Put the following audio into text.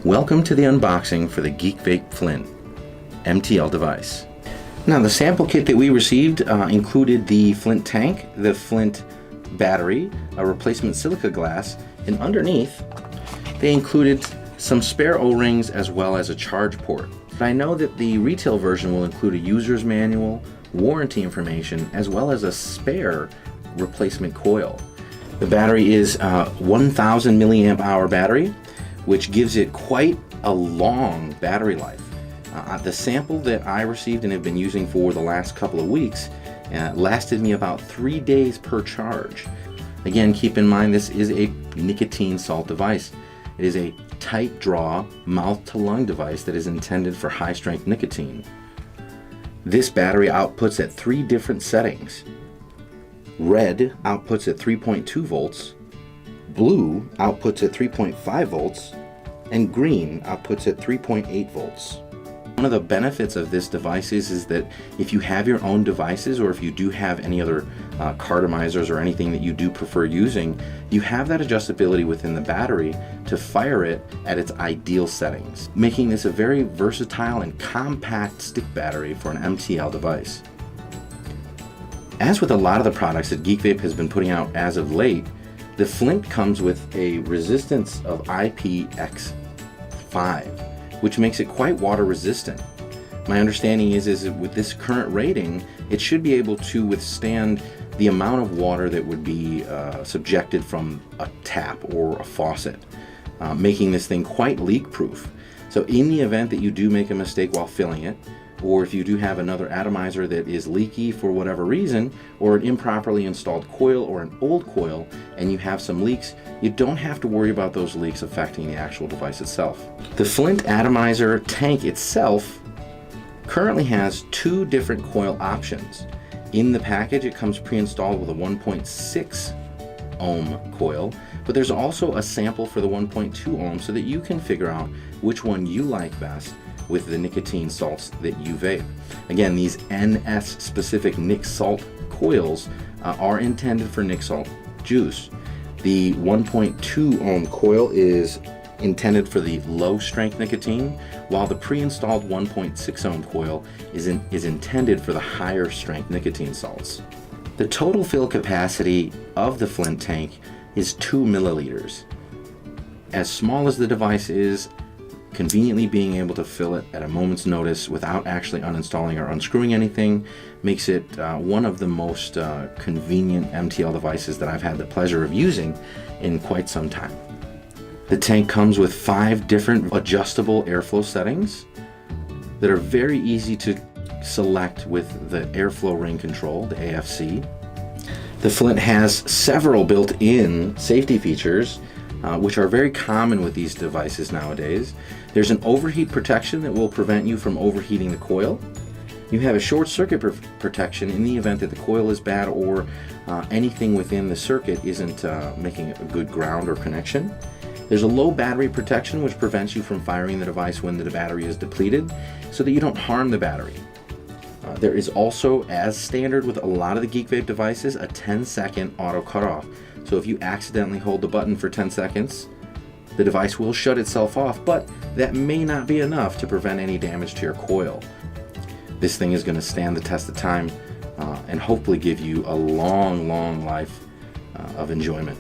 Welcome to the unboxing for the Geekvape Flint MTL device. Now, the sample kit that we received included the Flint tank, the Flint battery, a replacement silica glass, and underneath they included some spare O-rings as well as a charge port. I know that the retail version will include a user's manual, warranty information, as well as a spare replacement coil. The battery is a 1000 milliamp hour battery, which gives it quite a long battery life. The sample that I received and have been using for the last couple of weeks lasted me about 3 days per charge. Again, keep in mind this is a nicotine salt device. It is a tight draw mouth to lung device that is intended for high strength nicotine. This battery outputs at 3 different settings. Red outputs at 3.2 volts, blue outputs at 3.5 volts, and green outputs at 3.8 volts. One of the benefits of this device is that if you have your own devices, or if you do have any other cartomizers or anything that you do prefer using, you have that adjustability within the battery to fire it at its ideal settings, making this a very versatile and compact stick battery for an MTL device. As with a lot of the products that Geekvape has been putting out as of late, the Flint comes with a resistance of IPX5, which makes it quite water resistant. My understanding is that with this current rating, it should be able to withstand the amount of water that would be subjected from a tap or a faucet, making this thing quite leak proof. So in the event that you do make a mistake while filling it, or if you do have another atomizer that is leaky for whatever reason, or an improperly installed coil or an old coil, and you have some leaks, you don't have to worry about those leaks affecting the actual device itself. The Flint atomizer tank itself currently has 2 different coil options. In the package, it comes pre-installed with a 1.6 ohm coil, but there's also a sample for the 1.2 ohm so that you can figure out which one you like best with the nicotine salts that you vape. Again, these NS specific nic salt coils are intended for nic salt juice. The 1.2 ohm coil is intended for the low strength nicotine, while the pre-installed 1.6 ohm coil is intended for the higher strength nicotine salts. The total fill capacity of the Flint tank is 2 milliliters. As small as the device is, conveniently being able to fill it at a moment's notice without actually uninstalling or unscrewing anything makes it one of the most convenient MTL devices that I've had the pleasure of using in quite some time. The tank comes with 5 different adjustable airflow settings that are very easy to select with the airflow ring control, the AFC. The Flint has several built-in safety features which are very common with these devices nowadays. There's an overheat protection that will prevent you from overheating the coil. You have a short circuit protection in the event that the coil is bad or anything within the circuit isn't making a good ground or connection. There's a low battery protection which prevents you from firing the device when the battery is depleted so that you don't harm the battery. There is also, as standard with a lot of the Geekvape devices, a 10-second auto cutoff. So if you accidentally hold the button for 10 seconds, the device will shut itself off, but that may not be enough to prevent any damage to your coil. This thing is going to stand the test of time and hopefully give you a long, long life of enjoyment.